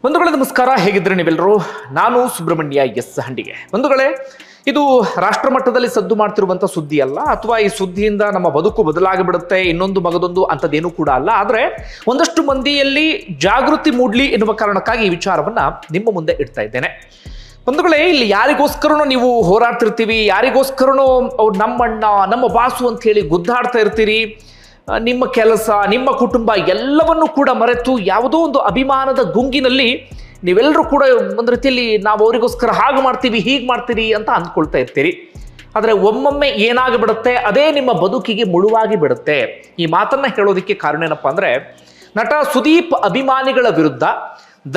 ಬಂಧುಗಳೇ ನಮಸ್ಕಾರ, ಹೇಗಿದ್ರೆ ನೀವೆಲ್ಲರೂ? ನಾನು ಸುಬ್ರಹ್ಮಣ್ಯ ಎಸ್ ಹಂಡಿಗೆ. ಬಂಧುಗಳೇ, ಇದು ರಾಷ್ಟ್ರ ಮಟ್ಟದಲ್ಲಿ ಸದ್ದು ಮಾಡ್ತಿರುವಂಥ ಸುದ್ದಿ ಅಲ್ಲ, ಅಥವಾ ಈ ಸುದ್ದಿಯಿಂದ ನಮ್ಮ ಬದುಕು ಬದಲಾಗಿಬಿಡುತ್ತೆ ಇನ್ನೊಂದು ಮಗದೊಂದು ಅಂಥದ್ದೇನೂ ಕೂಡ ಅಲ್ಲ. ಆದರೆ ಒಂದಷ್ಟು ಮಂದಿಯಲ್ಲಿ ಜಾಗೃತಿ ಮೂಡಲಿ ಎನ್ನುವ ಕಾರಣಕ್ಕಾಗಿ ಈ ವಿಚಾರವನ್ನ ನಿಮ್ಮ ಮುಂದೆ ಇಡ್ತಾ ಇದ್ದೇನೆ. ಬಂಧುಗಳೇ, ಇಲ್ಲಿ ಯಾರಿಗೋಸ್ಕರನೋ ನೀವು ಹೋರಾಡ್ತಿರ್ತೀವಿ, ಯಾರಿಗೋಸ್ಕರನೋ ಅವ್ರು ನಮ್ಮಣ್ಣ ನಮ್ಮ ಬಾಸು ಅಂತ ಹೇಳಿ ಗುದ್ದಾಡ್ತಾ ಇರ್ತೀರಿ. ನಿಮ್ಮ ಕೆಲಸ, ನಿಮ್ಮ ಕುಟುಂಬ ಎಲ್ಲವನ್ನೂ ಕೂಡ ಮರೆತು ಯಾವುದೋ ಒಂದು ಅಭಿಮಾನದ ಗುಂಗಿನಲ್ಲಿ ನೀವೆಲ್ಲರೂ ಕೂಡ ಒಂದು ರೀತಿಯಲ್ಲಿ ನಾವು ಅವರಿಗೋಸ್ಕರ ಹಾಗೆ ಮಾಡ್ತೀವಿ, ಹೀಗೆ ಮಾಡ್ತೀರಿ ಅಂತ ಅಂದ್ಕೊಳ್ತಾ ಇರ್ತೀರಿ. ಆದರೆ ಒಮ್ಮೊಮ್ಮೆ ಏನಾಗಿಬಿಡುತ್ತೆ, ಅದೇ ನಿಮ್ಮ ಬದುಕಿಗೆ ಮುಳುವಾಗಿ ಬಿಡುತ್ತೆ. ಈ ಮಾತನ್ನ ಹೇಳೋದಕ್ಕೆ ಕಾರಣ ಏನಪ್ಪಾ ಅಂದ್ರೆ, ನಟ ಸುದೀಪ್ ಅಭಿಮಾನಿಗಳ ವಿರುದ್ಧ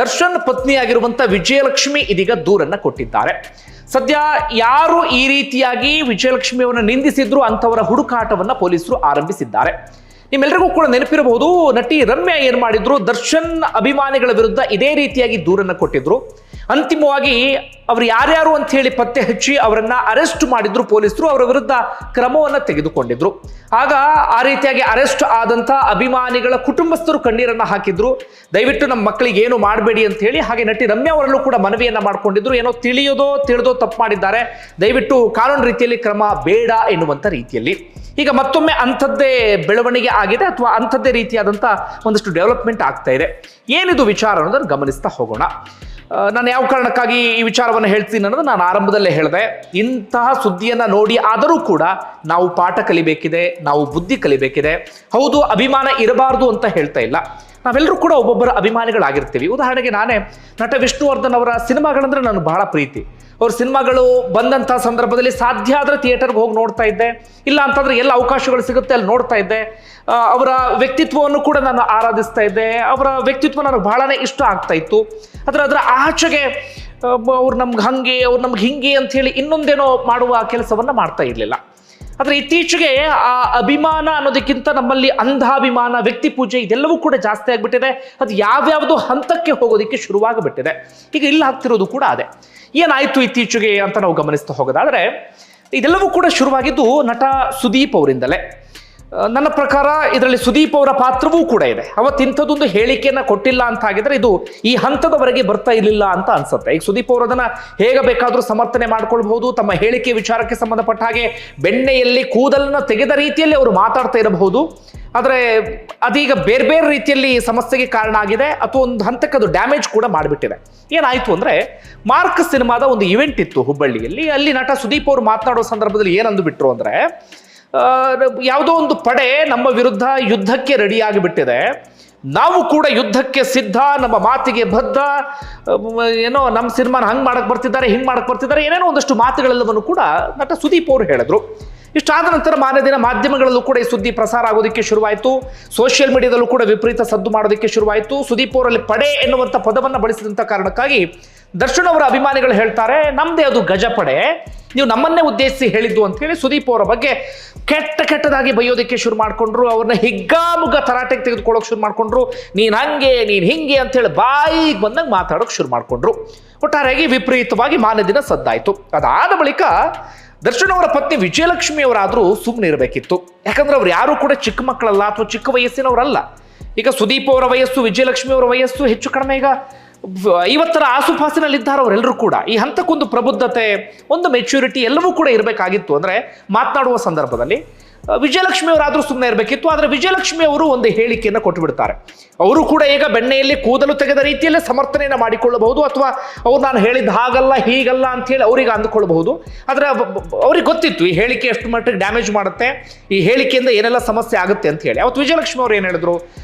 ದರ್ಶನ್ ಪತ್ನಿಯಾಗಿರುವಂಥ ವಿಜಯಲಕ್ಷ್ಮಿ ಇದೀಗ ದೂರನ್ನ ಕೊಟ್ಟಿದ್ದಾರೆ. ಸದ್ಯ ಯಾರು ಈ ರೀತಿಯಾಗಿ ವಿಜಯಲಕ್ಷ್ಮಿ ಅವರನ್ನು ನಿಂದಿಸಿದ್ರು ಅಂಥವರ ಹುಡುಕಾಟವನ್ನ ಪೊಲೀಸರು ಆರಂಭಿಸಿದ್ದಾರೆ. ನಿಮ್ಮೆಲ್ಲರಿಗೂ ಕೂಡ ನೆನಪಿರಬಹುದು, ನಟಿ ರಮ್ಯಾ ಏನ್ ಮಾಡಿದ್ರು, ದರ್ಶನ್ ಅಭಿಮಾನಿಗಳ ವಿರುದ್ಧ ಇದೇ ರೀತಿಯಾಗಿ ದೂರನ್ನ ಕೊಟ್ಟಿದ್ರು. ಅಂತಿಮವಾಗಿ ಅವರು ಯಾರ್ಯಾರು ಅಂತ ಹೇಳಿ ಪತ್ತೆ ಹಚ್ಚಿ ಅವರನ್ನ ಅರೆಸ್ಟ್ ಮಾಡಿದ್ರು ಪೊಲೀಸರು, ಅವರ ವಿರುದ್ಧ ಕ್ರಮವನ್ನ ತೆಗೆದುಕೊಂಡಿದ್ರು. ಆಗ ಆ ರೀತಿಯಾಗಿ ಅರೆಸ್ಟ್ ಆದಂತ ಅಭಿಮಾನಿಗಳ ಕುಟುಂಬಸ್ಥರು ಕಣ್ಣೀರನ್ನ ಹಾಕಿದ್ರು. ದಯವಿಟ್ಟು ನಮ್ಮ ಮಕ್ಕಳಿಗೆ ಏನು ಮಾಡಬೇಡಿ ಅಂತ ಹೇಳಿ. ಹಾಗೆ ನಟಿ ರಮ್ಯಾ ಅವರಲ್ಲೂ ಕೂಡ ಮನವಿಯನ್ನ ಮಾಡ್ಕೊಂಡಿದ್ರು. ಏನೋ ತಿಳಿದೋ ತಪ್ಪು ಮಾಡಿದ್ದಾರೆ, ದಯವಿಟ್ಟು ಕಾನೂನು ರೀತಿಯಲ್ಲಿ ಕ್ರಮ ಬೇಡ ಎನ್ನುವಂತ ರೀತಿಯಲ್ಲಿ. ಈಗ ಮತ್ತೊಮ್ಮೆ ಅಂಥದ್ದೇ ಬೆಳವಣಿಗೆ ಆಗಿದೆ, ಅಥವಾ ಅಂಥದ್ದೇ ರೀತಿಯಾದಂಥ ಒಂದಷ್ಟು ಡೆವಲಪ್ಮೆಂಟ್ ಆಗ್ತಾ ಇದೆ. ಏನಿದು ವಿಚಾರ ಅನ್ನೋದನ್ನು ಗಮನಿಸ್ತಾ ಹೋಗೋಣ. ನಾನು ಯಾವ ಕಾರಣಕ್ಕಾಗಿ ಈ ವಿಚಾರವನ್ನು ಹೇಳ್ತೀನಿ ಅನ್ನೋದು ನಾನು ಆರಂಭದಲ್ಲೇ ಹೇಳಿದೆ. ಇಂತಹ ಸುದ್ದಿಯನ್ನು ನೋಡಿ ಆದರೂ ಕೂಡ ನಾವು ಪಾಠ ಕಲಿಬೇಕಿದೆ, ನಾವು ಬುದ್ಧಿ ಕಲಿಬೇಕಿದೆ. ಹೌದು, ಅಭಿಮಾನ ಇರಬಾರ್ದು ಅಂತ ಹೇಳ್ತಾ ಇಲ್ಲ. ನಾವೆಲ್ಲರೂ ಕೂಡ ಒಬ್ಬೊಬ್ಬರ ಅಭಿಮಾನಿಗಳಾಗಿರ್ತೀವಿ. ಉದಾಹರಣೆಗೆ ನಾನೇ ನಟ ವಿಷ್ಣುವರ್ಧನ್ ಅವರ ಸಿನಿಮಾಗಳಂದ್ರೆ ನನಗೆ ಬಹಳ ಪ್ರೀತಿ. ಅವ್ರ ಸಿನಿಮಾಗಳು ಬಂದಂಥ ಸಂದರ್ಭದಲ್ಲಿ ಸಾಧ್ಯ ಆದರೆ ಥಿಯೇಟರ್ಗೆ ಹೋಗಿ ನೋಡ್ತಾ ಇದ್ದೆ, ಇಲ್ಲ ಅಂತಂದ್ರೆ ಎಲ್ಲ ಅವಕಾಶಗಳು ಸಿಗುತ್ತೆ ಅಲ್ಲಿ ನೋಡ್ತಾ ಇದ್ದೆ. ಅವರ ವ್ಯಕ್ತಿತ್ವವನ್ನು ಕೂಡ ನಾನು ಆರಾಧಿಸ್ತಾ ಇದ್ದೆ. ಅವರ ವ್ಯಕ್ತಿತ್ವ ನನಗೆ ಬಹಳನೇ ಇಷ್ಟ ಆಗ್ತಾ ಇತ್ತು. ಅದರ ಆಚೆಗೆ ಅವ್ರು ನಮ್ಗೆ ಹಂಗೆ, ಅವ್ರು ನಮ್ಗೆ ಹಿಂಗೆ ಅಂತ ಹೇಳಿ ಇನ್ನೊಂದೇನೋ ಮಾಡುವ ಕೆಲಸವನ್ನ ಮಾಡ್ತಾ ಇರಲಿಲ್ಲ. ಆದರೆ ಇತ್ತೀಚೆಗೆ ಆ ಅಭಿಮಾನ ಅನ್ನೋದಕ್ಕಿಂತ ನಮ್ಮಲ್ಲಿ ಅಂಧಾಭಿಮಾನ, ವ್ಯಕ್ತಿ ಪೂಜೆ ಇದೆಲ್ಲವೂ ಕೂಡ ಜಾಸ್ತಿ ಆಗಿಬಿಟ್ಟಿದೆ. ಅದು ಯಾವ್ಯಾವುದೋ ಹಂತಕ್ಕೆ ಹೋಗೋದಕ್ಕೆ ಶುರುವಾಗ್ಬಿಟ್ಟಿದೆ. ಈಗ ಇಲ್ಲಿ ಆಗ್ತಿರೋದು ಕೂಡ ಅದೇ. ಏನಾಯ್ತು ಇತ್ತೀಚೆಗೆ ಅಂತ ನಾವು ಗಮನಿಸ್ತಾ ಹೋಗೋದಾದ್ರೆ, ಇದೆಲ್ಲವೂ ಕೂಡ ಶುರುವಾಗಿದ್ದು ನಟ ಸುದೀಪ್ ಅವರಿಂದಲೇ. ನನ್ನ ಪ್ರಕಾರ ಇದರಲ್ಲಿ ಸುದೀಪ್ ಅವರ ಪಾತ್ರವೂ ಕೂಡ ಇದೆ. ಅವತ್ತಿಂಥದ್ದೊಂದು ಹೇಳಿಕೆಯನ್ನ ಕೊಟ್ಟಿಲ್ಲ ಅಂತ ಆಗಿದ್ರೆ ಇದು ಈ ಹಂತದವರೆಗೆ ಬರ್ತಾ ಇರಲಿಲ್ಲ ಅಂತ ಅನ್ಸುತ್ತೆ. ಈಗ ಸುದೀಪ್ ಅವರು ಅದನ್ನ ಹೇಗೆ ಬೇಕಾದ್ರೂ ಸಮರ್ಥನೆ ಮಾಡ್ಕೊಳ್ಬಹುದು. ತಮ್ಮ ಹೇಳಿಕೆ ವಿಚಾರಕ್ಕೆ ಸಂಬಂಧಪಟ್ಟ ಹಾಗೆ ಬೆಣ್ಣೆಯಲ್ಲಿ ಕೂದಲನ್ನ ತೆಗೆದ ರೀತಿಯಲ್ಲಿ ಅವರು ಮಾತಾಡ್ತಾ ಇರಬಹುದು. ಆದರೆ ಅದೀಗ ಬೇರೆ ಬೇರೆ ರೀತಿಯಲ್ಲಿ ಸಮಸ್ಯೆಗೆ ಕಾರಣ ಆಗಿದೆ, ಅಥವಾ ಒಂದು ಹಂತಕ್ಕೆ ಅದು ಡ್ಯಾಮೇಜ್ ಕೂಡ ಮಾಡಿಬಿಟ್ಟಿದೆ. ಏನಾಯ್ತು ಅಂದ್ರೆ, ಮಾರ್ಕ್ ಸಿನಿಮಾದ ಒಂದು ಇವೆಂಟ್ ಇತ್ತು ಹುಬ್ಬಳ್ಳಿಯಲ್ಲಿ. ಅಲ್ಲಿ ನಟ ಸುದೀಪ್ ಅವರು ಮಾತನಾಡೋ ಸಂದರ್ಭದಲ್ಲಿ ಏನಂದು ಬಿಟ್ರು ಅಂದ್ರೆ, ಯಾವುದೋ ಒಂದು ಪಡೆ ನಮ್ಮ ವಿರುದ್ಧ ಯುದ್ಧಕ್ಕೆ ರೆಡಿಯಾಗಿ ಬಿಟ್ಟಿದೆ, ನಾವು ಕೂಡ ಯುದ್ಧಕ್ಕೆ ಸಿದ್ಧ, ನಮ್ಮ ಮಾತಿಗೆ ಬದ್ಧ, ಏನೋ ನಮ್ಮ ಸಿನಿಮಾನ ಹಂಗೆ ಮಾಡಕ್ ಬರ್ತಿದ್ದಾರೆ, ಹಿಂಗೆ ಮಾಡಕ್ ಬರ್ತಿದ್ದಾರೆ, ಏನೇನೋ ಒಂದಷ್ಟು ಮಾತುಗಳೆಲ್ಲವನ್ನು ಕೂಡ ನಟ ಸುದೀಪ್ ಅವರು ಹೇಳಿದ್ರು. ಇಷ್ಟಾದ ನಂತರ ಮಾರನೇ ದಿನ ಮಾಧ್ಯಮಗಳಲ್ಲೂ ಕೂಡ ಈ ಸುದ್ದಿ ಪ್ರಸಾರ ಆಗೋದಕ್ಕೆ ಶುರುವಾಯಿತು. ಸೋಷಿಯಲ್ ಮೀಡಿಯಾದಲ್ಲೂ ಕೂಡ ವಿಪರೀತ ಸದ್ದು ಮಾಡೋದಕ್ಕೆ ಶುರುವಾಯಿತು. ಸುದೀಪ್ ಅವರಲ್ಲಿ ಪಡೆ ಎನ್ನುವಂಥ ಪದವನ್ನು ಬಳಸಿದಂಥ ಕಾರಣಕ್ಕಾಗಿ ದರ್ಶನ್ ಅವರ ಅಭಿಮಾನಿಗಳು ಹೇಳ್ತಾರೆ, ನಮ್ದೇ ಅದು ಗಜಪಡೆ, ನೀವು ನಮ್ಮನ್ನೇ ಉದ್ದೇಶಿಸಿ ಹೇಳಿದ್ದು ಅಂತ ಹೇಳಿ ಸುದೀಪ್ ಅವರ ಬಗ್ಗೆ ಕೆಟ್ಟದಾಗಿ ಬೈಯೋದಕ್ಕೆ ಶುರು ಮಾಡ್ಕೊಂಡ್ರು. ಅವ್ರನ್ನ ಹಿಗ್ಗಾಮುಗ್ಗ ತರಾಟೆಗೆ ತೆಗೆದುಕೊಳ್ಳೋಕೆ ಶುರು ಮಾಡ್ಕೊಂಡ್ರು. ನೀನ್ ಹಂಗೆ, ನೀನ್ ಹಿಂಗೆ ಅಂತ ಹೇಳಿ ಬಾಯಿಗೆ ಬಂದಂಗೆ ಮಾತಾಡೋಕೆ ಶುರು ಮಾಡ್ಕೊಂಡ್ರು. ಒಟ್ಟಾರೆಯಾಗಿ ವಿಪರೀತವಾಗಿ ಮಾರನೇ ದಿನ ಸದ್ದಾಯ್ತು. ಅದಾದ ಬಳಿಕ ದರ್ಶನ್ ಅವರ ಪತ್ನಿ ವಿಜಯಲಕ್ಷ್ಮಿ ಅವರಾದರೂ ಸುಮ್ಮನೆ ಇರಬೇಕಿತ್ತು. ಯಾಕಂದ್ರೆ ಅವ್ರು ಯಾರು ಕೂಡ ಚಿಕ್ಕ ಮಕ್ಕಳಲ್ಲ, ಅಥವಾ ಚಿಕ್ಕ ವಯಸ್ಸಿನವರಲ್ಲ. ಈಗ ಸುದೀಪ್ ಅವರ ವಯಸ್ಸು, ವಿಜಯಲಕ್ಷ್ಮಿ ಅವರ ವಯಸ್ಸು ಹೆಚ್ಚು ಕಡಿಮೆ ಈಗ 50ರ ಆಸುಪಾಸಿನಲ್ಲಿದ್ದಾರೆ ಅವರೆಲ್ಲರೂ ಕೂಡ. ಈ ಹಂತಕ್ಕೊಂದು ಪ್ರಬುದ್ಧತೆ, ಒಂದು ಮೆಚ್ಯೂರಿಟಿ ಎಲ್ಲವೂ ಕೂಡ ಇರಬೇಕಾಗಿತ್ತು. ಅಂದ್ರೆ ಮಾತನಾಡುವ ಸಂದರ್ಭದಲ್ಲಿ ವಿಜಯಲಕ್ಷ್ಮಿ ಅವರಾದ್ರೂ ಸುಮ್ಮನೆ ಇರಬೇಕಿತ್ತು. ಆದರೆ ವಿಜಯಲಕ್ಷ್ಮಿ ಅವರು ಒಂದು ಹೇಳಿಕೆಯನ್ನು ಕೊಟ್ಟು ಬಿಡ್ತಾರೆ. ಅವರು ಕೂಡ ಈಗ ಬೆಣ್ಣೆಯಲ್ಲಿ ಕೂದಲು ತೆಗೆದ ರೀತಿಯಲ್ಲೇ ಸಮರ್ಥನೆಯನ್ನು ಮಾಡಿಕೊಳ್ಳಬಹುದು, ಅಥವಾ ಅವ್ರು ನಾನು ಹೇಳಿದ ಹಾಗಲ್ಲ ಹೀಗಲ್ಲ ಅಂತ ಹೇಳಿ ಅವರಿಗೆ ಅಂದುಕೊಳ್ಳಬಹುದು. ಆದರೆ ಅವ್ರಿಗೆ ಗೊತ್ತಿತ್ತು ಈ ಹೇಳಿಕೆ ಎಷ್ಟು ಮಟ್ಟಿಗೆ ಡ್ಯಾಮೇಜ್ ಮಾಡುತ್ತೆ, ಈ ಹೇಳಿಕೆಯಿಂದ ಏನೆಲ್ಲ ಸಮಸ್ಯೆ ಆಗುತ್ತೆ ಅಂತ ಹೇಳಿ. ಅವತ್ತು ವಿಜಯಲಕ್ಷ್ಮಿ ಅವರು ಏನು ಹೇಳಿದ್ರು,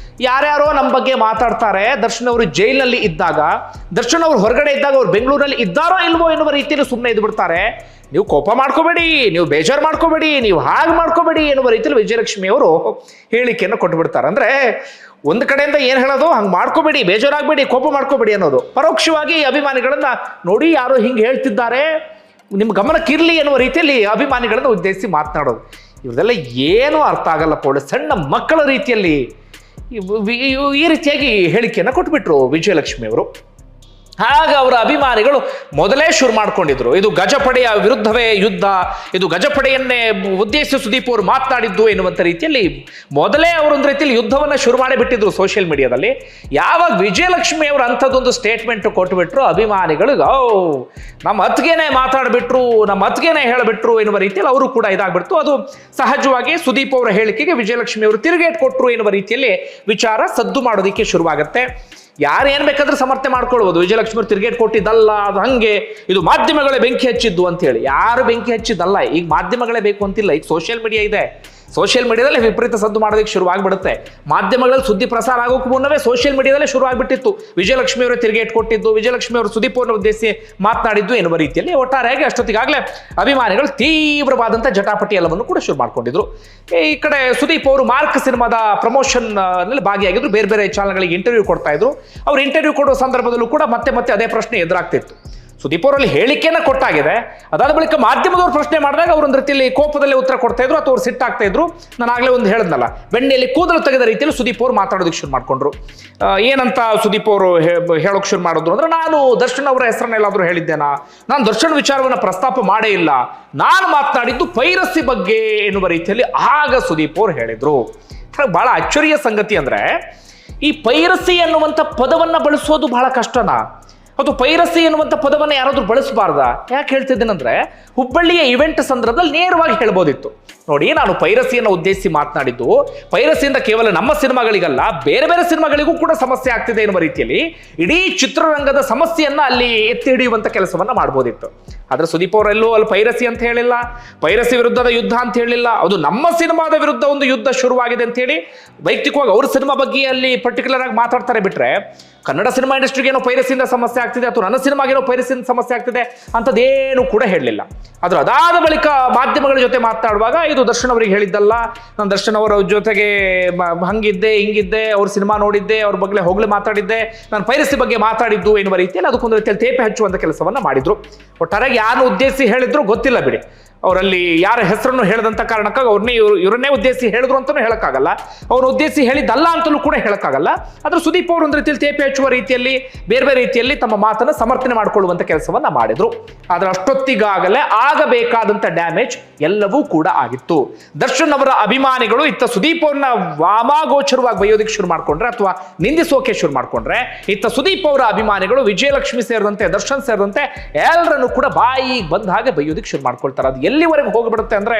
ಯಾರ್ಯಾರೋ ನಮ್ಮ ಬಗ್ಗೆ ಮಾತಾಡ್ತಾರೆ, ದರ್ಶನ್ ಅವರು ಜೈಲಿನಲ್ಲಿ ಇದ್ದಾಗ, ದರ್ಶನ್ ಅವರು ಹೊರಗಡೆ ಇದ್ದಾಗ, ಅವ್ರು ಬೆಂಗಳೂರಲ್ಲಿ ಇದ್ದಾರೋ ಇಲ್ವೋ ಎನ್ನುವ ರೀತಿಯಲ್ಲಿ ಸುಮ್ಮನೆ ಇದ್ದು ಬಿಡ್ತಾರೆ. ನೀವು ಕೋಪ ಮಾಡ್ಕೋಬೇಡಿ, ನೀವು ಬೇಜಾರು ಮಾಡ್ಕೋಬೇಡಿ, ನೀವು ಹಾಗೆ ಮಾಡ್ಕೋಬೇಡಿ ಎನ್ನುವ ರೀತಿಯಲ್ಲಿ ವಿಜಯಲಕ್ಷ್ಮಿ ಅವರು ಹೇಳಿಕೆಯನ್ನು ಕೊಟ್ಟು ಬಿಡ್ತಾರೆ. ಅಂದ್ರೆ ಒಂದು ಕಡೆಯಿಂದ ಏನು ಹೇಳೋದು, ಹಂಗೆ ಮಾಡ್ಕೋಬೇಡಿ, ಬೇಜಾರಾಗಬೇಡಿ, ಕೋಪ ಮಾಡ್ಕೋಬೇಡಿ ಅನ್ನೋದು. ಪರೋಕ್ಷವಾಗಿ ಅಭಿಮಾನಿಗಳನ್ನ ನೋಡಿ ಯಾರೋ ಹಿಂಗೆ ಹೇಳ್ತಿದ್ದಾರೆ, ನಿಮ್ಮ ಗಮನಕ್ಕಿರಲಿ ಎನ್ನುವ ರೀತಿಯಲ್ಲಿ ಅಭಿಮಾನಿಗಳನ್ನ ಉದ್ದೇಶಿಸಿ ಮಾತನಾಡೋದು. ಇವ್ರದೆಲ್ಲ ಏನೂ ಅರ್ಥ ಆಗಲ್ಲ. ಪೌಡ ಸಣ್ಣ ಮಕ್ಕಳ ರೀತಿಯಲ್ಲಿ ಈ ರೀತಿಯಾಗಿ ಹೇಳಿಕೆಯನ್ನು ಕೊಟ್ಬಿಟ್ರು ವಿಜಯಲಕ್ಷ್ಮಿ ಅವರು. ಆಗ ಅವರ ಅಭಿಮಾನಿಗಳು ಮೊದಲೇ ಶುರು ಮಾಡ್ಕೊಂಡಿದ್ರು, ಇದು ಗಜಪಡೆಯ ವಿರುದ್ಧವೇ ಯುದ್ಧ, ಇದು ಗಜಪಡೆಯನ್ನೇ ಉದ್ದೇಶಿಸಿ ಸುದೀಪ್ ಅವರು ಮಾತನಾಡಿದ್ದು ಎನ್ನುವಂಥ ರೀತಿಯಲ್ಲಿ ಮೊದಲೇ ಅವರೊಂದು ರೀತಿಯಲ್ಲಿ ಯುದ್ಧವನ್ನು ಶುರು ಮಾಡಿಬಿಟ್ಟಿದ್ರು ಸೋಷಿಯಲ್ ಮೀಡಿಯಾದಲ್ಲಿ. ಯಾವಾಗ ವಿಜಯಲಕ್ಷ್ಮಿ ಅವರು ಅಂಥದ್ದೊಂದು ಸ್ಟೇಟ್ಮೆಂಟ್ ಕೊಟ್ಟುಬಿಟ್ರು, ಅಭಿಮಾನಿಗಳಿಗೆ ನಮ್ಮ ಅತ್ತಿಗೆನೇ ಮಾತಾಡಿಬಿಟ್ರು, ನಮ್ಮ ಅತ್ತಿಗೆನೇ ಹೇಳಿಬಿಟ್ರು ಎನ್ನುವ ರೀತಿಯಲ್ಲಿ ಅವರು ಕೂಡ ಇದಾಗ್ಬಿಡ್ತು. ಅದು ಸಹಜವಾಗಿ ಸುದೀಪ್ ಅವರ ಹೇಳಿಕೆಗೆ ವಿಜಯಲಕ್ಷ್ಮಿ ಅವರು ತಿರುಗೇಟ್ ಕೊಟ್ಟರು ಎನ್ನುವ ರೀತಿಯಲ್ಲಿ ವಿಚಾರ ಸದ್ದು ಮಾಡೋದಕ್ಕೆ ಶುರುವಾಗುತ್ತೆ. ಯಾರು ಏನ್ ಬೇಕಾದ್ರೂ ಸಮರ್ಥನೆ ಮಾಡ್ಕೊಳ್ಬೋದು, ವಿಜಯಲಕ್ಷ್ಮಿ ಅವರು ತಿರುಗೇಟ್ ಕೊಟ್ಟಿದ್ದಲ್ಲ, ಅದು ಹಂಗೆ, ಇದು ಮಾಧ್ಯಮಗಳೇ ಬೆಂಕಿ ಹಚ್ಚಿದ್ದು ಅಂತ ಹೇಳಿ. ಯಾರು ಬೆಂಕಿ ಹಚ್ಚಿದ್ದಲ್ಲ, ಈಗ ಮಾಧ್ಯಮಗಳೇ ಬೇಕು ಅಂತಿಲ್ಲ, ಈಗ ಸೋಷಿಯಲ್ ಮೀಡಿಯಾ ಇದೆ, ಸೋಷಿಯಲ್ ಮೀಡಿಯಾದಲ್ಲಿ ವಿಪರೀತ ಸದ್ದು ಮಾಡೋದಕ್ಕೆ ಶುರುವಾಗ್ಬಿಡುತ್ತೆ. ಮಾಧ್ಯಮಗಳಲ್ಲಿ ಸುದ್ದಿ ಪ್ರಸಾರ ಆಗೋಕ್ಕೂ ಮುನ್ನವೇ ಸೋಷಿಯಲ್ ಮೀಡಿಯಾದಲ್ಲೇ ಶುರು ಆಗ್ಬಿಟ್ಟಿತ್ತು ವಿಜಯಲಕ್ಷ್ಮಿ ಅವರು ತಿರುಗೇಟ್ ಕೊಟ್ಟಿದ್ದು, ವಿಜಯಲಕ್ಷ್ಮಿ ಅವರು ಸುದೀಪ್ ಅವರನ್ನು ಉದ್ದೇಶಿಸಿ ಮಾತನಾಡಿದ್ದು ಎನ್ನುವ ರೀತಿಯಲ್ಲಿ ಒಟ್ಟಾರೆಯಾಗಿ ಅಷ್ಟೊತ್ತಿಗಾಗಲೇ ಅಭಿಮಾನಿಗಳು ತೀವ್ರವಾದಂಥ ಜಟಾಪಟಿ ಎಲ್ಲವನ್ನು ಕೂಡ ಶುರು ಮಾಡ್ಕೊಂಡಿದ್ರು. ಈ ಕಡೆ ಸುದೀಪ್ ಅವರು ಮಾರ್ಕ್ ಸಿನಿಮಾದ ಪ್ರಮೋಷನ್ ನಲ್ಲಿ ಭಾಗಿಯಾಗಿದ್ರು, ಬೇರೆ ಬೇರೆ ಚಾನಲ್ಗಳಿಗೆ ಇಂಟರ್ವ್ಯೂ ಕೊಡ್ತಾ ಇದ್ರು. ಅವ್ರು ಇಂಟರ್ವ್ಯೂ ಕೊಡುವ ಸಂದರ್ಭದಲ್ಲೂ ಕೂಡ ಮತ್ತೆ ಅದೇ ಪ್ರಶ್ನೆ ಎದುರಾಗ್ತಿತ್ತು. ಸುದೀಪ್ ಅವರಲ್ಲಿ ಹೇಳಿಕೆಯನ್ನ ಕೊಟ್ಟಾಗಿದೆ, ಅದಾದ ಬಳಿಕ ಮಾಧ್ಯಮದವ್ರು ಪ್ರಶ್ನೆ ಮಾಡಿದಾಗ ಅವರು ಒಂದು ರೀತಿಯಲ್ಲಿ ಕೋಪದಲ್ಲಿ ಉತ್ತರ ಕೊಡ್ತಾ ಇದ್ರು ಅಥವಾ ಅವ್ರು ಸಿಟ್ಟಾಗ್ತಾ ಇದ್ರು. ನಾನು ಆಗಲೇ ಒಂದು ಹೇಳಿದ್ನಲ್ಲ, ಬೆಣ್ಣೆಯಲ್ಲಿ ಕೂದಲು ತೆಗೆದ ರೀತಿಯಲ್ಲಿ ಸುದೀಪ್ ಅವರು ಮಾತಾಡೋದಕ್ಕೆ ಶುರು ಮಾಡ್ಕೊಂಡ್ರು. ಏನಂತ ಸುದೀಪ್ ಅವರು ಹೇಳೋಕೆ ಶುರು ಮಾಡಿದ್ರು ಅಂದ್ರೆ, ನಾನು ದರ್ಶನ್ ಅವರ ಹೆಸರನ್ನ ಎಲ್ಲಾದರೂ ಹೇಳಿದ್ದೇನಾ, ನಾನು ದರ್ಶನ್ ವಿಚಾರವನ್ನು ಪ್ರಸ್ತಾಪ ಮಾಡೇ ಇಲ್ಲ, ನಾನು ಮಾತನಾಡಿದ್ದು ಪೈರಸಿ ಬಗ್ಗೆ ಎನ್ನುವ ರೀತಿಯಲ್ಲಿ ಆಗ ಸುದೀಪ್ ಅವರು ಹೇಳಿದ್ರು. ಬಹಳ ಅಚ್ಚರಿಯ ಸಂಗತಿ ಅಂದ್ರೆ, ಈ ಪೈರಸಿ ಎನ್ನುವಂಥ ಪದವನ್ನ ಬಳಸೋದು ಬಹಳ ಕಷ್ಟನಾ, ಅದು ಪೈರಸಿ ಎನ್ನುವಂಥ ಪದವನ್ನು ಯಾರಾದ್ರೂ ಬಳಸಬಾರ್ದ? ಯಾಕೆ ಹೇಳ್ತಿದ್ದೇನೆಂದ್ರೆ, ಹುಬ್ಬಳ್ಳಿಯ ಇವೆಂಟ್ ಸಂದರ್ಭದಲ್ಲಿ ನೇರವಾಗಿ ಹೇಳ್ಬೋದಿತ್ತು, ನೋಡಿ ನಾನು ಪೈರಸಿಯನ್ನು ಉದ್ದೇಶಿಸಿ ಮಾತನಾಡಿದ್ದು, ಪೈರಸಿಯಿಂದ ಕೇವಲ ನಮ್ಮ ಸಿನಿಮಾಗಳಿಗಲ್ಲ ಬೇರೆ ಬೇರೆ ಸಿನಿಮಾಗಳಿಗೂ ಕೂಡ ಸಮಸ್ಯೆ ಆಗ್ತಿದೆ ಎನ್ನುವ ರೀತಿಯಲ್ಲಿ ಇಡೀ ಚಿತ್ರರಂಗದ ಸಮಸ್ಯೆಯನ್ನ ಅಲ್ಲಿ ಎತ್ತಿ ಹಿಡಿಯುವಂಥ ಕೆಲಸವನ್ನ ಮಾಡ್ಬೋದಿತ್ತು. ಆದ್ರೆ ಸುದೀಪ್ ಅವರೆಲ್ಲೂ ಅಲ್ಲಿ ಪೈರಸಿ ಅಂತ ಹೇಳಿಲ್ಲ, ಪೈರಸಿ ವಿರುದ್ಧದ ಯುದ್ಧ ಅಂತ ಹೇಳಿಲ್ಲ, ಅದು ನಮ್ಮ ಸಿನಿಮಾದ ವಿರುದ್ಧ ಒಂದು ಯುದ್ಧ ಶುರುವಾಗಿದೆ ಅಂತ ಹೇಳಿ ವೈಯಕ್ತಿಕವಾಗಿ ಅವ್ರ ಸಿನಿಮಾ ಬಗ್ಗೆ ಅಲ್ಲಿ ಪರ್ಟಿಕ್ಯುಲರ್ ಆಗಿ ಮಾತಾಡ್ತಾರೆ. ಬಿಟ್ರೆ ಕನ್ನಡ ಸಿನಿಮಾ ಇಂಡಸ್ಟ್ರಿಗೆ ಏನೋ ಪೈರಸಿಯಿಂದ ಸಮಸ್ಯೆ ಆಗ್ತಿದೆ ಅಥವಾ ನನ್ನ ಸಿನಿಮಾಗೇನೋ ಪೈರಸಿಯಿಂದ ಸಮಸ್ಯೆ ಆಗ್ತಿದೆ ಅಂಥದ್ದೇನು ಕೂಡ ಹೇಳಲಿಲ್ಲ. ಆದ್ರೆ ಅದಾದ ಬಳಿಕ ಮಾಧ್ಯಮಗಳ ಜೊತೆ ಮಾತನಾಡುವಾಗ ಇದು ದರ್ಶನ್ ಅವರಿಗೆ ಹೇಳಿದ್ದಲ್ಲ, ನಾನು ದರ್ಶನ್ ಅವರ ಜೊತೆಗೆ ಹಂಗಿದ್ದೆ ಹಿಂಗಿದ್ದೆ, ಅವ್ರ ಸಿನಿಮಾ ನೋಡಿದ್ದೆ, ಅವ್ರ ಬಗ್ಗೆ ಹೋಗ್ಲೇ ಮಾತಾಡಿದ್ದೆ, ನಾನು ಪೈರಸಿ ಬಗ್ಗೆ ಮಾತಾಡಿದ್ದು ಎನ್ನುವ ರೀತಿಯಲ್ಲಿ ಅದಕ್ಕೊಂದು ರೀತಿಯಲ್ಲಿ ತೇಪೆ ಹಚ್ಚುವಂಥ ಕೆಲಸವನ್ನ ಮಾಡಿದ್ರು. ಒಟ್ಟಾರೆಯಾಗಿ ಯಾರು ಉದ್ದೇಶಿಸಿ ಹೇಳಿದ್ರು ಗೊತ್ತಿಲ್ಲ ಬಿಡಿ, ಅವರಲ್ಲಿ ಯಾರ ಹೆಸರನ್ನು ಹೇಳದಂತ ಕಾರಣಕ್ಕಾಗಿ ಇವರನ್ನೇ ಉದ್ದೇಶಿಸಿ ಹೇಳಿದ್ರು ಅಂತಲೂ ಹೇಳಕ್ಕಾಗಲ್ಲ, ಅವ್ರ ಉದ್ದೇಶಿಸಿ ಹೇಳಿದ್ದಲ್ಲ ಅಂತಲೂ ಕೂಡ ಹೇಳಕ್ಕಾಗಲ್ಲ. ಆದ್ರೆ ಸುದೀಪ್ ಅವರು ಒಂದು ರೀತಿಯಲ್ಲಿ ತೇಪೆ ಹಚ್ಚುವ ರೀತಿಯಲ್ಲಿ ಬೇರೆ ಬೇರೆ ರೀತಿಯಲ್ಲಿ ತಮ್ಮ ಮಾತನ್ನು ಸಮರ್ಥನೆ ಮಾಡಿಕೊಳ್ಳುವಂತ ಕೆಲಸವನ್ನ ಮಾಡಿದ್ರು. ಆದ್ರೆ ಅಷ್ಟೊತ್ತಿಗಾಗಲೇ ಆಗಬೇಕಾದಂತ ಡ್ಯಾಮೇಜ್ ಎಲ್ಲವೂ ಕೂಡ ಆಗಿತ್ತು. ದರ್ಶನ್ ಅವರ ಅಭಿಮಾನಿಗಳು ಇತ್ತ ಸುದೀಪ್ ಅವ್ರನ್ನ ವಾಮಾಗೋಚರವಾಗಿ ಬೈಯೋದಕ್ಕೆ ಶುರು ಮಾಡ್ಕೊಂಡ್ರೆ ಅಥವಾ ನಿಂದಿಸೋಕೆ ಶುರು ಮಾಡ್ಕೊಂಡ್ರೆ, ಇತ್ತ ಸುದೀಪ್ ಅವರ ಅಭಿಮಾನಿಗಳು ವಿಜಯಲಕ್ಷ್ಮಿ ಸೇರಿದಂತೆ ದರ್ಶನ್ ಸೇರಿದಂತೆ ಎಲ್ಲರನ್ನು ಕೂಡ ಬಾಯಿಗೆ ಬಂದ ಹಾಗೆ ಬೈಯೋದಕ್ಕೆ ಶುರು ಮಾಡ್ಕೊಳ್ತಾರೆ. ಅದು ಎಲ್ಲಿವರೆಗೆ ಹೋಗ್ಬಿಡುತ್ತೆ ಅಂದ್ರೆ,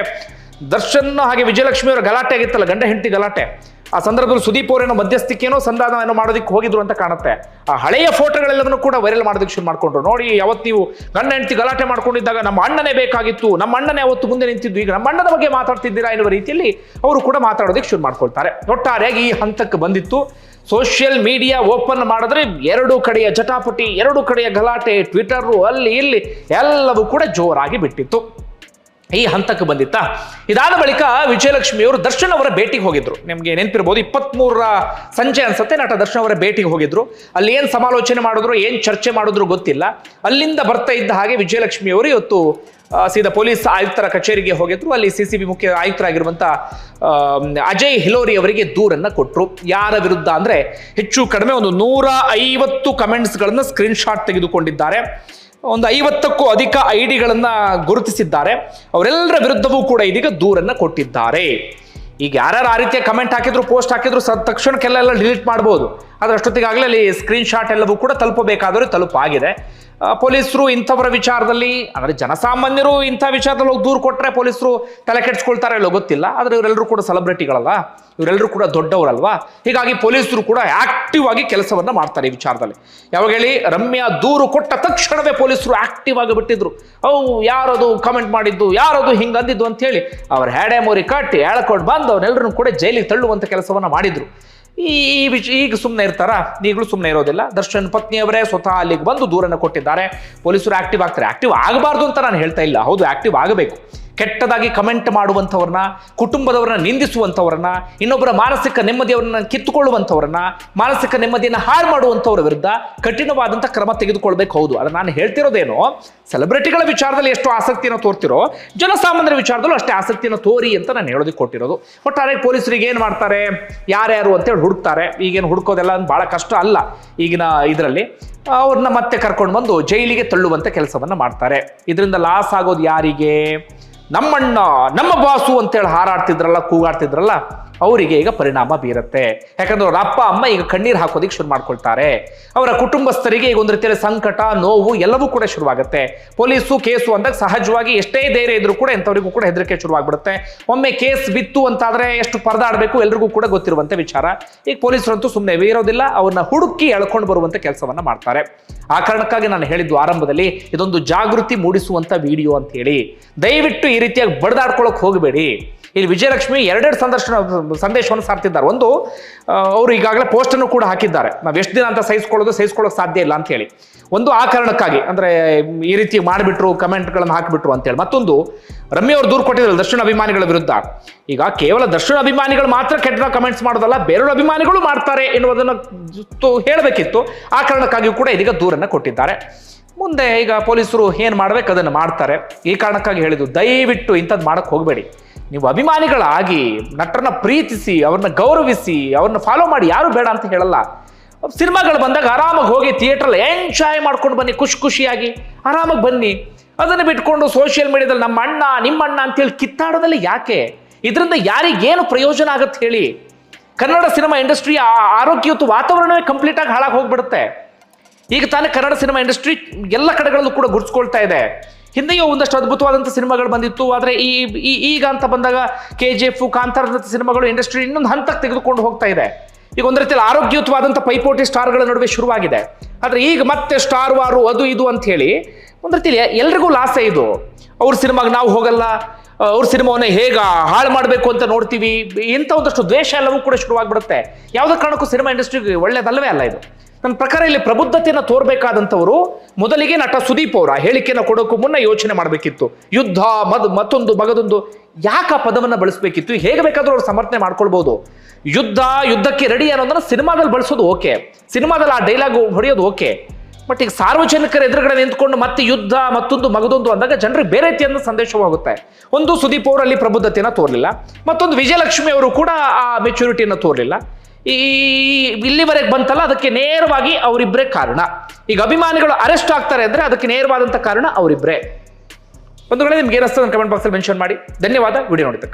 ದರ್ಶನ್ ಹಾಗೆ ವಿಜಯಲಕ್ಷ್ಮಿ ಅವರ ಗಲಾಟೆ ಆಗಿತ್ತಲ್ಲ, ಗಂಡ ಹೆಂಡತಿ ಗಲಾಟೆ, ಆ ಸಂದರ್ಭದಲ್ಲಿ ಸುದೀಪ್ ಅವರೇನೋ ಮಧ್ಯಸ್ಥಿಕೆನೋ ಸಂಧಾನ ಮಾಡೋದಕ್ಕೆ ಹೋಗಿದ್ರು ಅಂತ ಕಾಣುತ್ತೆ. ಆ ಹಳೆಯ ಫೋಟೋಗಳೆಲ್ಲವನ್ನೂ ಕೂಡ ವೈರಲ್ ಮಾಡೋದಕ್ಕೆ ಶುರು ಮಾಡ್ಕೊಂಡ್ರು. ನೋಡಿ, ಅವತ್ತು ನೀವು ಗಂಡ ಹೆಂಡತಿ ಗಲಾಟೆ ಮಾಡ್ಕೊಂಡಿದ್ದಾಗ ನಮ್ಮ ಅಣ್ಣನೇ ಬೇಕಾಗಿತ್ತು, ನಮ್ಮ ಅಣ್ಣನೇ ಅವತ್ತು ಮುಂದೆ ನಿಂತಿದ್ದು, ಈಗ ನಮ್ಮ ಅಣ್ಣನ ಬಗ್ಗೆ ಮಾತಾಡ್ತಿದ್ದೀರಾ ಎನ್ನುವ ರೀತಿಯಲ್ಲಿ ಅವರು ಕೂಡ ಮಾತಾಡೋದಕ್ಕೆ ಶುರು ಮಾಡ್ಕೊಳ್ತಾರೆ. ಒಟ್ಟಾರೆಯಾಗಿ ಈ ಹಂತಕ್ಕೆ ಬಂದಿತ್ತು. ಸೋಷಿಯಲ್ ಮೀಡಿಯಾ ಓಪನ್ ಮಾಡಿದ್ರೆ ಎರಡು ಕಡೆಯ ಜಟಾಪಟಿ, ಎರಡು ಕಡೆಯ ಗಲಾಟೆ, ಟ್ವಿಟರ್ ಅಲ್ಲಿ ಇಲ್ಲಿ ಎಲ್ಲವೂ ಕೂಡ ಜೋರಾಗಿ ಬಿಟ್ಟಿತ್ತು. ಈ ಹಂತಕ್ಕೆ ಬಂದಿತ್ತಾ. ಇದಾದ ಬಳಿಕ ವಿಜಯಲಕ್ಷ್ಮಿ ಅವರು ದರ್ಶನ್ ಅವರ ಭೇಟಿಗೆ ಹೋಗಿದ್ರು. ನಿಮ್ಗೆ ನೆನಪಿರ್ಬೋದು, 23ರ ಸಂಜೆ ಅನ್ಸುತ್ತೆ ನಟ ದರ್ಶನ್ ಅವರ ಭೇಟಿಗೆ ಹೋಗಿದ್ರು. ಅಲ್ಲಿ ಏನ್ ಸಮಾಲೋಚನೆ ಮಾಡಿದ್ರು, ಏನ್ ಚರ್ಚೆ ಮಾಡಿದ್ರು ಗೊತ್ತಿಲ್ಲ. ಅಲ್ಲಿಂದ ಬರ್ತಾ ಇದ್ದ ಹಾಗೆ ವಿಜಯಲಕ್ಷ್ಮಿ ಅವರು ಇವತ್ತು ಸೀದಾ ಪೊಲೀಸ್ ಆಯುಕ್ತರ ಕಚೇರಿಗೆ ಹೋಗಿದ್ರು. ಅಲ್ಲಿ ಸಿಸಿಬಿ ಮುಖ್ಯ ಆಯುಕ್ತರಾಗಿರುವಂತ ಅಜಯ್ ಹಿಲೋರಿ ಅವರಿಗೆ ದೂರನ್ನ ಕೊಟ್ಟರು. ಯಾರ ವಿರುದ್ಧ ಅಂದ್ರೆ, ಹೆಚ್ಚು ಕಡಿಮೆ ಒಂದು 150 ಕಮೆಂಟ್ಸ್ಗಳನ್ನ ಸ್ಕ್ರೀನ್ ಶಾಟ್ ತೆಗೆದುಕೊಂಡಿದ್ದಾರೆ. ಒಂದು 50ಕ್ಕೂ ಅಧಿಕ ಐಡಿಗಳನ್ನ ಗುರುತಿಸಿದ್ದಾರೆ. ಅವರೆಲ್ಲರ ವಿರುದ್ಧವೂ ಕೂಡ ಇದೀಗ ದೂರನ್ನ ಕೊಟ್ಟಿದ್ದಾರೆ. ಈಗ ಯಾರ್ಯಾರು ಆ ರೀತಿಯ ಕಮೆಂಟ್ ಹಾಕಿದ್ರು, ಪೋಸ್ಟ್ ಹಾಕಿದ್ರು ತಕ್ಷಣಕ್ಕೆಲ್ಲ ಡಿಲೀಟ್ ಮಾಡ್ಬೋದು. ಆದ್ರೆ ಅಷ್ಟೊತ್ತಿಗಾಗಲೇ ಅಲ್ಲಿ ಸ್ಕ್ರೀನ್ ಶಾಟ್ ಎಲ್ಲವೂ ಕೂಡ ತಲುಪಬೇಕಾದರೂ ತಲುಪಾಗಿದೆ. ಪೊಲೀಸರು ಇಂಥವರ ವಿಚಾರದಲ್ಲಿ, ಅಂದರೆ ಜನಸಾಮಾನ್ಯರು ಇಂಥ ವಿಚಾರದಲ್ಲಿ ಹೋಗಿ ದೂರು ಕೊಟ್ಟರೆ ಪೊಲೀಸರು ತಲೆ ಕೆಡಿಸ್ಕೊಳ್ತಾರೆ ಇಲ್ಲೋ ಗೊತ್ತಿಲ್ಲ. ಆದರೆ ಇವರೆಲ್ಲರೂ ಕೂಡ ಸೆಲೆಬ್ರಿಟಿಗಳಲ್ಲ, ಇವರೆಲ್ಲರೂ ಕೂಡ ದೊಡ್ಡವರಲ್ವಾ. ಹೀಗಾಗಿ ಪೊಲೀಸರು ಕೂಡ ಆಕ್ಟಿವ್ ಆಗಿ ಕೆಲಸವನ್ನ ಮಾಡ್ತಾರೆ ಈ ವಿಚಾರದಲ್ಲಿ. ಯಾವಾಗ ಹೇಳಿ, ರಮ್ಯಾ ದೂರು ಕೊಟ್ಟ ತಕ್ಷಣವೇ ಪೊಲೀಸರು ಆಕ್ಟಿವ್ ಆಗಿ ಬಿಟ್ಟಿದ್ರು. ಯಾರದು ಕಮೆಂಟ್ ಮಾಡಿದ್ದು, ಯಾರದು ಹಿಂಗಂದಿದ್ದು ಅಂತ ಹೇಳಿ ಅವ್ರ ಹೆಡೆ ಮೋರಿ ಕಟ್ಟಿ ಎಳ್ಕೊಂಡು ಬಂದು ಅವನ್ನೆಲ್ಲರನ್ನು ಕೂಡ ಜೈಲಿಗೆ ತಳ್ಳುವಂತ ಕೆಲಸವನ್ನ ಮಾಡಿದ್ರು. ಈಗ ಸುಮ್ಮನೆ ಇರ್ತಾರ? ಈಗಲೂ ಸುಮ್ಮನೆ ಇರೋದಿಲ್ಲ. ದರ್ಶನ್ ಪತ್ನಿಯವರೇ ಸ್ವತಃ ಅಲ್ಲಿಗೆ ಬಂದು ದೂರನ್ನು ಕೊಟ್ಟಿದ್ದಾರೆ. ಪೊಲೀಸರು ಆಕ್ಟಿವ್ ಆಗ್ತಾರೆ. ಆಕ್ಟಿವ್ ಆಗಬಾರ್ದು ಅಂತ ನಾನು ಹೇಳ್ತಾ ಇಲ್ಲ, ಹೌದು ಆಕ್ಟಿವ್ ಆಗಬೇಕು. ಕೆಟ್ಟದಾಗಿ ಕಮೆಂಟ್ ಮಾಡುವಂಥವ್ರನ್ನ, ಕುಟುಂಬದವರನ್ನ ನಿಂದಿಸುವಂಥವ್ರನ್ನ, ಇನ್ನೊಬ್ಬರ ಮಾನಸಿಕ ನೆಮ್ಮದಿಯವರನ್ನ ಕಿತ್ತುಕೊಳ್ಳುವಂಥವ್ರನ್ನ, ಮಾನಸಿಕ ನೆಮ್ಮದಿಯನ್ನು ಹಾಳು ಮಾಡುವಂಥವ್ರ ವಿರುದ್ಧ ಕಠಿಣವಾದಂಥ ಕ್ರಮ ತೆಗೆದುಕೊಳ್ಬೇಕು. ಹೌದು, ಅದು ನಾನು ಹೇಳ್ತಿರೋದೇನೋ ಸೆಲೆಬ್ರಿಟಿಗಳ ವಿಚಾರದಲ್ಲಿ ಎಷ್ಟು ಆಸಕ್ತಿಯನ್ನು ತೋರ್ತಿರೋ ಜನಸಾಮಾನ್ಯರ ವಿಚಾರದಲ್ಲೂ ಅಷ್ಟೇ ಆಸಕ್ತಿಯನ್ನು ತೋರಿ ಅಂತ ನಾನು ಹೇಳೋದಕ್ಕೆ ಕೊಟ್ಟಿರೋದು. ಒಟ್ಟಾರೆ ಪೊಲೀಸರಿಗೆ ಏನು ಮಾಡ್ತಾರೆ, ಯಾರ್ಯಾರು ಅಂತೇಳಿ ಹುಡುಕ್ತಾರೆ. ಈಗೇನು ಹುಡುಕೋದೆಲ್ಲ ಭಾಳ ಕಷ್ಟ ಅಲ್ಲ ಈಗಿನ ಇದರಲ್ಲಿ. ಅವ್ರನ್ನ ಮತ್ತೆ ಕರ್ಕೊಂಡು ಬಂದು ಜೈಲಿಗೆ ತಳ್ಳುವಂಥ ಕೆಲಸವನ್ನ ಮಾಡ್ತಾರೆ. ಇದರಿಂದ ಲಾಸ್ ಆಗೋದು ಯಾರಿಗೆ? ನಮ್ಮಣ್ಣ, ನಮ್ಮ ಬಾಸು ಅಂತೇಳಿ ಹಾರಾಡ್ತಿದ್ರಲ್ಲ, ಕೂಗಾಡ್ತಿದ್ರಲ್ಲ, ಅವರಿಗೆ ಈಗ ಪರಿಣಾಮ ಬೀರುತ್ತೆ. ಯಾಕಂದ್ರೆ ಅವ್ರ ಅಪ್ಪ ಅಮ್ಮ ಈಗ ಕಣ್ಣೀರು ಹಾಕೋದಿಕ್ಕೆ ಶುರು ಮಾಡ್ಕೊಳ್ತಾರೆ. ಅವರ ಕುಟುಂಬಸ್ಥರಿಗೆ ಈಗ ಒಂದು ರೀತಿಯಲ್ಲಿ ಸಂಕಟ, ನೋವು ಎಲ್ಲವೂ ಕೂಡ ಶುರುವಾಗುತ್ತೆ. ಪೊಲೀಸು ಕೇಸು ಅಂದಾಗ ಸಹಜವಾಗಿ ಎಷ್ಟೇ ಧೈರ್ಯ ಇದ್ರೂ ಕೂಡ ಎಂಥವರಿಗೂ ಕೂಡ ಹೆದರಿಕೆ ಶುರುವಾಗ್ಬಿಡುತ್ತೆ. ಒಮ್ಮೆ ಕೇಸ್ ಬಿತ್ತು ಅಂತಾದ್ರೆ ಎಷ್ಟು ಪರದಾಡಬೇಕು ಎಲ್ರಿಗೂ ಕೂಡ ಗೊತ್ತಿರುವಂತ ವಿಚಾರ. ಈಗ ಪೊಲೀಸರಂತೂ ಸುಮ್ಮನೆ ಇರೋದಿಲ್ಲ, ಅವ್ರನ್ನ ಹುಡುಕಿ ಎಳ್ಕೊಂಡು ಬರುವಂತ ಕೆಲಸವನ್ನ ಮಾಡ್ತಾರೆ. ಆ ಕಾರಣಕ್ಕಾಗಿ ನಾನು ಹೇಳಿದ್ದು ಆರಂಭದಲ್ಲಿ, ಇದೊಂದು ಜಾಗೃತಿ ಮೂಡಿಸುವಂತ ವಿಡಿಯೋ ಅಂತ ಹೇಳಿ. ದಯವಿಟ್ಟು ಈ ರೀತಿಯಾಗಿ ಬಡದಾಡ್ಕೊಳ್ಳೋಕೆ ಹೋಗಬೇಡಿ. ಇಲ್ಲಿ ವಿಜಯಲಕ್ಷ್ಮಿ ಎರಡೆರಡು ಸಂದೇಶವನ್ನು ಸಾರ್ತಿದ್ದಾರೆ. ಒಂದು, ಅವರು ಈಗಾಗಲೇ ಪೋಸ್ಟ್ ಅನ್ನು ಕೂಡ ಹಾಕಿದ್ದಾರೆ, ನಾವು ಎಷ್ಟು ದಿನ ಅಂತ ಸಹಿಸ್ಕೊಳ್ಳೋಕೆ ಸಾಧ್ಯ ಇಲ್ಲ ಅಂತ ಹೇಳಿ. ಒಂದು ಆ ಕಾರಣಕ್ಕಾಗಿ, ಅಂದ್ರೆ ಈ ರೀತಿ ಮಾಡಿಬಿಟ್ರು, ಕಮೆಂಟ್ಗಳನ್ನು ಹಾಕಿಬಿಟ್ರು ಅಂತೇಳಿ. ಮತ್ತೊಂದು, ರಮ್ಯ ಅವರು ದೂರು ಕೊಟ್ಟಿದ್ರು ದರ್ಶನ್ ಅಭಿಮಾನಿಗಳ ವಿರುದ್ಧ. ಈಗ ಕೇವಲ ದರ್ಶನ್ ಅಭಿಮಾನಿಗಳು ಮಾತ್ರ ಕೆಟ್ಟ ಕಮೆಂಟ್ಸ್ ಮಾಡೋದಲ್ಲ, ಬೇರೆಯವ್ರ ಅಭಿಮಾನಿಗಳು ಮಾಡ್ತಾರೆ ಎನ್ನುವುದನ್ನು ಹೇಳಬೇಕಿತ್ತು. ಆ ಕಾರಣಕ್ಕಾಗಿಯೂ ಕೂಡ ಇದೀಗ ದೂರನ್ನು ಕೊಟ್ಟಿದ್ದಾರೆ. ಮುಂದೆ ಈಗ ಪೊಲೀಸರು ಏನು ಮಾಡ್ಬೇಕು ಅದನ್ನು ಮಾಡ್ತಾರೆ. ಈ ಕಾರಣಕ್ಕಾಗಿ ಹೇಳಿದ್ದು, ದಯವಿಟ್ಟು ಇಂಥದ್ದು ಮಾಡಕ್ಕೆ ಹೋಗಬೇಡಿ. ನೀವು ಅಭಿಮಾನಿಗಳಾಗಿ ನಟರನ್ನ ಪ್ರೀತಿಸಿ, ಅವ್ರನ್ನ ಗೌರವಿಸಿ, ಅವ್ರನ್ನ ಫಾಲೋ ಮಾಡಿ, ಯಾರು ಬೇಡ ಅಂತ ಹೇಳಲ್ಲ. ಸಿನಿಮಾಗಳು ಬಂದಾಗ ಆರಾಮಾಗಿ ಹೋಗಿ ಥಿಯೇಟ್ರಲ್ಲಿ ಎಂಜಾಯ್ ಮಾಡ್ಕೊಂಡು ಬನ್ನಿ, ಖುಷಿಯಾಗಿ ಆರಾಮಾಗಿ ಬನ್ನಿ. ಅದನ್ನು ಬಿಟ್ಕೊಂಡು ಸೋಷಿಯಲ್ ಮೀಡಿಯಾದಲ್ಲಿ ನಮ್ಮ ಅಣ್ಣ, ನಿಮ್ಮ ಅಣ್ಣ ಅಂತೇಳಿ ಕಿತ್ತಾಡೋದಲ್ಲಿ ಯಾಕೆ? ಇದರಿಂದ ಯಾರಿಗೇನು ಪ್ರಯೋಜನ ಆಗತ್ತೆ ಹೇಳಿ? ಕನ್ನಡ ಸಿನಿಮಾ ಇಂಡಸ್ಟ್ರಿಯ ಆರೋಗ್ಯಯುತ ವಾತಾವರಣವೇ ಕಂಪ್ಲೀಟ್ ಆಗಿ ಹಾಳಾಗಿ ಹೋಗ್ಬಿಡುತ್ತೆ. ಈಗ ತಾನೇ ಕನ್ನಡ ಸಿನಿಮಾ ಇಂಡಸ್ಟ್ರಿ ಎಲ್ಲ ಕಡೆಗಳಲ್ಲೂ ಕೂಡ ಗುರ್ಸ್ಕೊಳ್ತಾ ಇದೆ. ಹಿಂದೆಯೂ ಒಂದಷ್ಟು ಅದ್ಭುತವಾದಂಥ ಸಿನಿಮಾಗಳು ಬಂದಿತ್ತು. ಆದರೆ ಈಗ ಅಂತ ಬಂದಾಗ KGF, ಕಾಂತಾರದಂಥ ಸಿನಿಮಾಗಳು ಇಂಡಸ್ಟ್ರಿ ಇನ್ನೊಂದು ಹಂತಕ್ಕೆ ತೆಗೆದುಕೊಂಡು ಹೋಗ್ತಾ ಇದೆ. ಈಗ ಒಂದು ರೀತಿಯಲ್ಲಿ ಆರೋಗ್ಯಯುತವಾದಂಥ ಪೈಪೋಟಿ ಸ್ಟಾರ್ಗಳ ನಡುವೆ ಶುರುವಾಗಿದೆ. ಆದರೆ ಈಗ ಮತ್ತೆ ಸ್ಟಾರ್ ವಾರು ಅದು ಇದು ಅಂತ ಹೇಳಿ ಒಂದು ರೀತಿಯಲ್ಲಿ ಎಲ್ರಿಗೂ ಲಾಸೇ ಇದು. ಅವ್ರ ಸಿನಿಮಾಗೆ ನಾವು ಹೋಗಲ್ಲ, ಅವ್ರ ಸಿನಿಮಾವನ್ನೇ ಹೇಗ ಹಾಳು ಮಾಡಬೇಕು ಅಂತ ನೋಡ್ತೀವಿ, ಇಂಥ ಒಂದಷ್ಟು ದ್ವೇಷ ಎಲ್ಲವೂ ಕೂಡ ಶುರುವಾಗ್ಬಿಡುತ್ತೆ. ಯಾವುದೇ ಕಾರಣಕ್ಕೂ ಸಿನಿಮಾ ಇಂಡಸ್ಟ್ರಿಗೆ ಒಳ್ಳೇದಲ್ಲವೇ ಅಲ್ಲ ಇದು. ನನ್ನ ಪ್ರಕಾರ ಇಲ್ಲಿ ಪ್ರಬುದ್ಧತೆಯನ್ನು ತೋರ್ಬೇಕಾದಂಥವರು ಮೊದಲಿಗೆ ನಟ ಸುದೀಪ್ ಅವರ ಹೇಳಿಕೆಯನ್ನು ಕೊಡೋಕ್ಕೂ ಮುನ್ನ ಯೋಚನೆ ಮಾಡಬೇಕಿತ್ತು. ಯುದ್ಧ, ಮತ್ತೊಂದು ಮಗದೊಂದು, ಯಾಕೆ ಆ ಪದವನ್ನು ಬಳಸಬೇಕಿತ್ತು? ಹೇಗೆ ಬೇಕಾದ್ರೂ ಅವ್ರು ಸಮರ್ಥನೆ ಮಾಡ್ಕೊಳ್ಬಹುದು. ಯುದ್ಧಕ್ಕೆ ರೆಡಿ ಅನ್ನೋದನ್ನ ಸಿನಿಮಾದಲ್ಲಿ ಬಳಸೋದು ಓಕೆ, ಸಿನಿಮಾದಲ್ಲಿ ಆ ಡೈಲಾಗ್ ಹೊಡೆಯೋದು ಓಕೆ. ಬಟ್ ಈಗ ಸಾರ್ವಜನಿಕರ ಎದುರುಗಡೆ ನಿಂತ್ಕೊಂಡು ಮತ್ತೆ ಯುದ್ಧ, ಮತ್ತೊಂದು ಮಗದೊಂದು ಅಂದಾಗ ಜನರಿಗೆ ಬೇರೆ ರೀತಿಯ ಸಂದೇಶವಾಗುತ್ತೆ. ಒಂದು, ಸುದೀಪ್ ಅವರಲ್ಲಿ ಪ್ರಬುದ್ಧತೆಯನ್ನು ತೋರಲಿಲ್ಲ. ಮತ್ತೊಂದು, ವಿಜಯಲಕ್ಷ್ಮಿ ಅವರು ಕೂಡ ಆ ಮೆಚುರಿಟಿಯನ್ನು ತೋರಲಿಲ್ಲ. ಇಲ್ಲಿವರೆಗೆ ಬಂತಲ್ಲ, ಅದಕ್ಕೆ ನೇರವಾಗಿ ಅವರಿಬ್ಬರೇ ಕಾರಣ. ಈಗ ಅಭಿಮಾನಿಗಳು ಅರೆಸ್ಟ್ ಆಗ್ತಾರೆ ಅಂದ್ರೆ ಅದಕ್ಕೆ ನೇರವಾದಂಥ ಕಾರಣ ಅವರಿಬ್ಬರೇ. ಒಂದು ವೇಳೆ ನಿಮ್ಗೆ ಏನಿಸ್ತದೆ ಕಮೆಂಟ್ ಬಾಕ್ಸಲ್ಲಿ ಮೆನ್ಷನ್ ಮಾಡಿ. ಧನ್ಯವಾದ ವಿಡಿಯೋ ನೋಡಿದ್ದಕ್ಕಾಗಿ.